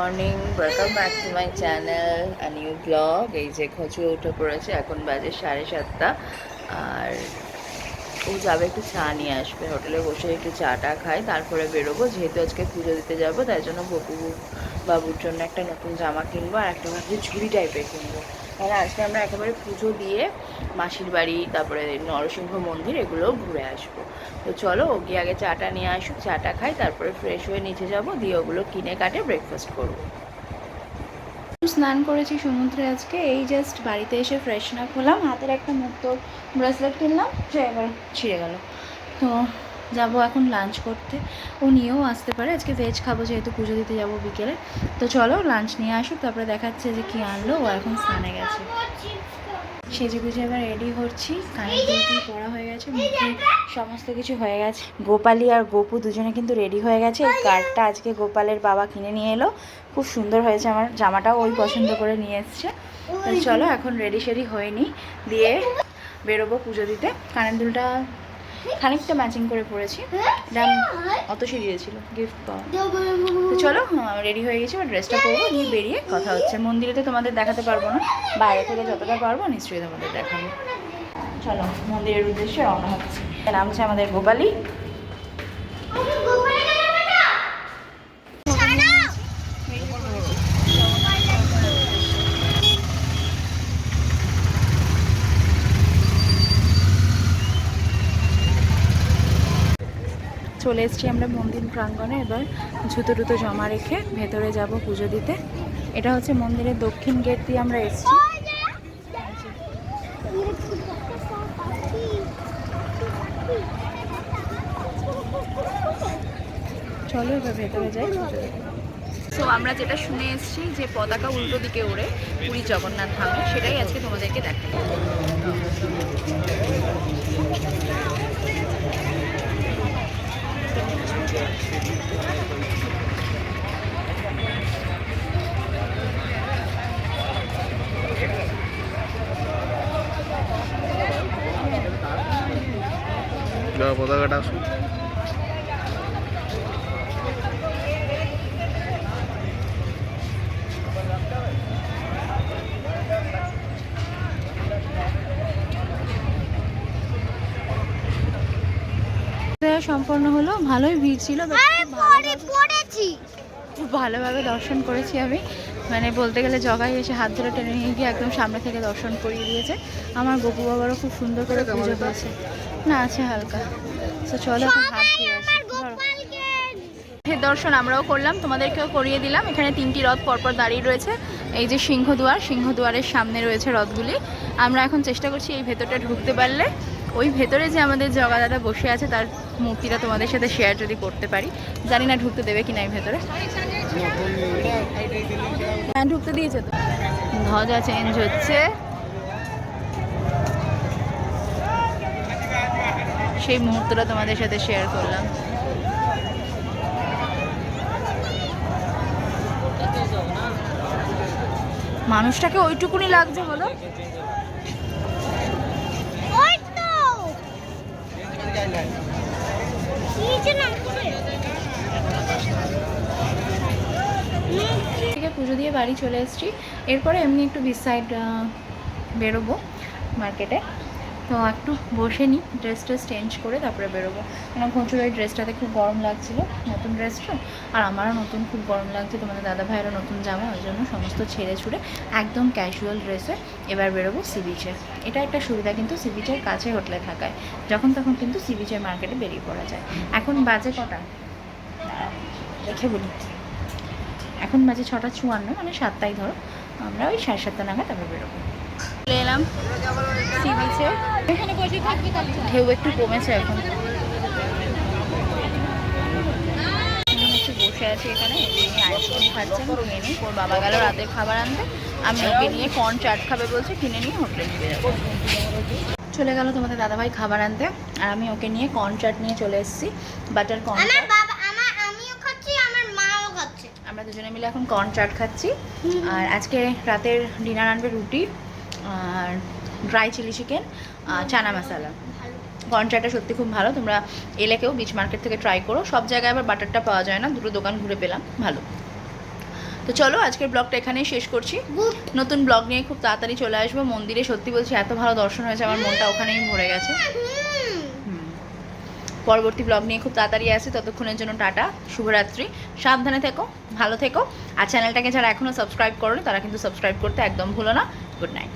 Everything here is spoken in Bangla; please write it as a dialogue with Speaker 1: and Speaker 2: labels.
Speaker 1: Morning, welcome back to my channel a new blog. এই যে খচুয়ে উঠে পড়েছে, এখন বাজে 7:30। আর ও যাবে একটু চা নিয়ে আসবে, হোটেলে বসে একটু চাটা খাই, তারপরে বেরোবো। যেহেতু আজকে পুজো দিতে যাবো, তাই জন্য বপু বাবুর জন্য একটা নতুন জামা কিনবো, আর একটা ভাবছি ঝুড়ি টাইপের কিনবো। তাহলে আজকে আমরা একেবারে পুজো দিয়ে মাসির বাড়ি, তারপরে নরসিংহ মন্দির, এগুলোও ঘুরে আসবো। তো চলো, ও গিয়ে আগে চাটা নিয়ে আসুক, চাটা খাই, তারপরে ফ্রেশ হয়ে নিচে যাবো, দিয়ে ওগুলো কিনে কাটে ব্রেকফাস্ট করবো।
Speaker 2: স্নান করেছি সমুদ্রে আজকে, এই জাস্ট বাড়িতে এসে ফ্রেশন আপ হলাম। হাতের একটা মুক্তোর ব্রেসলেট কিনলাম, সে এবার ছিঁড়ে গেল। তো যাবো এখন লাঞ্চ করতে। ও নিয়েও আসতে পারে, আজকে ভেজ খাবো যেহেতু পুজো দিতে যাবো বিকেলে। তো চলো লাঞ্চ নিয়ে আসুক, তারপরে দেখাচ্ছে যে কী আনলো। ও এখন স্নানে গেছে। সেজে গুজে এবার রেডি হচ্ছি। কানের দুলটি পরা হয়ে গেছে, মুখে সমস্ত কিছু হয়ে গেছে। গোপালি আর গোপু দুজনে কিন্তু রেডি হয়ে গেছে। এই কার্ডটা আজকে গোপালের বাবা কিনে নিয়ে এলো, খুব সুন্দর হয়েছে। আমার জামাটাও ওই পছন্দ করে নিয়ে এসছে। তো চলো এখন রেডি সেডি হয়ে নিই, দিয়ে বেরোবো পুজো দিতে। কানের দুলটা খানিকটা ম্যাচিং করে পরেছি, দাম অতসি দিয়েছিল গিফট পাওয়া। তো চলো রেডি হয়ে গেছি, এবার ড্রেসটা পরবো, নিয়ে বেরিয়ে কথা হচ্ছে। মন্দিরে তো তোমাদের দেখাতে পারবো না, বাইরে থেকে যতটা পারবো নিশ্চয়ই তোমাদের দেখাবো। চলো মন্দিরের উদ্দেশ্যে রওনা হচ্ছে। নামছে আমাদের গোপালি। চলে এসেছি আমরা মন্দির প্রাঙ্গণে। এবার জুতো টুতো জমা রেখে ভেতরে যাব পুজো দিতে। এটা হচ্ছে মন্দিরের দক্ষিণ গেট দিয়ে আমরা এসেছি। চলো এবার ভেতরে যাই পুজো দিতে। সো আমরা যেটা শুনে এসেছি যে পতাকা উল্টো দিকে ওড়ে পুরী জগন্নাথ ধামে, সেটাই আজকে তোমাদেরকে দেখাবো।
Speaker 3: পতাকাটা
Speaker 2: সম্পন্ন হলো, ভালোই ভিড় ছিল, খুব ভালোভাবে দর্শন করেছি আমি। মানে বলতে গেলে জগাই এসে হাত ধরে টেনে নিয়ে গিয়ে একদম সামনে থেকে দর্শন করিয়ে দিয়েছে। আমার গপু বাবারও খুব সুন্দর করে পুজো হয়েছে, না আছে হালকা। তো চলো এখন হাত ধুয়ে আসি। দর্শন আমরাও করলাম, তোমাদেরকেও করিয়ে দিলাম। এখানে 3টি রথ পরপর দাঁড়িয়ে রয়েছে। এই যে সিংহদুয়ার, সিংহদুয়ারের সামনে রয়েছে রথগুলি। আমরা এখন চেষ্টা করছি এই ভেতরটা ঢুকতে পারলে ওই ভেতরে যে আমাদের জগা দাদা বসে আছে তার মূর্তিটা তোমাদের সাথে শেয়ার যদি করতে পারি। জানি না ঢুকতে দেবে কিনা এই ভেতরে। হ্যাঁ ঢুকতে দিয়েছে তো। ধ্বজা চেঞ্জ হচ্ছে, সেই মুহূর্তটা তোমাদের সাথে শেয়ার করলাম। মানুষটাকে ওইটুকুনি লাগছে বলো। থেকে পুজো দিয়ে বাড়ি চলে এসেছি। এরপরে এমনি একটু বিচ সাইড বেরোবো মার্কেটে। তো একটু বসে নিই, ড্রেস ট্রেস চেঞ্জ করে তারপরে বেরোবো। কারণ ঘুঁচুর ওই ড্রেসটাতে খুব গরম লাগছিলো, নতুন ড্রেসটা, আর আমারও নতুন খুব গরম লাগছে, তোমাদের দাদা ভাইয়েরও নতুন জামা, ওই জন্য সমস্ত ছেড়ে ছুড়ে একদম ক্যাজুয়াল ড্রেসে এবার বেরোবো সি বিচে। এটা একটা সুবিধা কিন্তু সি বিচের কাছে হোটেলে থাকায়, যখন তখন কিন্তু সি বিচের মার্কেটে বেরিয়ে পড়া যায়। এখন বাজে কটা দেখে বলি, এখন বাজে 6:54, মানে 7টাই ধরো। আমরা ওই 7:30 নাগাদ তারপরে বেরোবো। চলে এলাম সি বিচে, ঢেউ একটু কমেছে এখন। বসে আছি এখানে, আইসক্রিম খাচ্ছে, আমি কিনে নিই। ওর বাবা গেল রাতের খাবার আনতে, আমি ওকে নিয়ে কর্ন চাট খাবে বলছে, কিনে নিয়ে হোটেলে নিয়ে যাবো। চলে গেল তোমাদের দাদাভাই খাবার আনতে, আর আমি ওকে নিয়ে কর্ন চাট নিয়ে চলে এসেছি, বাটার কর্ন চাট। আমরা দুজনে মিলে এখন কর্ন চাট খাচ্ছি। আর আজকে রাতের ডিনার আনবে রুটি আর dry chilli chicken, chana masala. Corn চাটটা সত্যি খুব ভালো, তোমরা এলে কেউ বিচ মার্কেট থেকে ট্রাই করো। সব জায়গায় আবার বাটারটা পাওয়া যায় না, দুটো দোকান ঘুরে পেলাম ভালো। তো চলো আজকের ব্লগটা এখানেই শেষ করছি। নতুন ব্লগ নিয়ে খুব তাড়াতাড়ি চলে আসবো। মন্দিরে সত্যি বলছি এত ভালো দর্শন হয়েছে, আমার মনটা ওখানেই ভরে গেছে। পরবর্তী ব্লগ নিয়ে খুব তাড়াতাড়ি আসে, ততক্ষণের জন্য টাটা, শুভরাত্রি, সাবধানে থেকো, ভালো থেকো। আর চ্যানেলটাকে যারা এখনও সাবস্ক্রাইব করোনি তারা কিন্তু সাবস্ক্রাইব করতে একদম ভুলো না। Good night.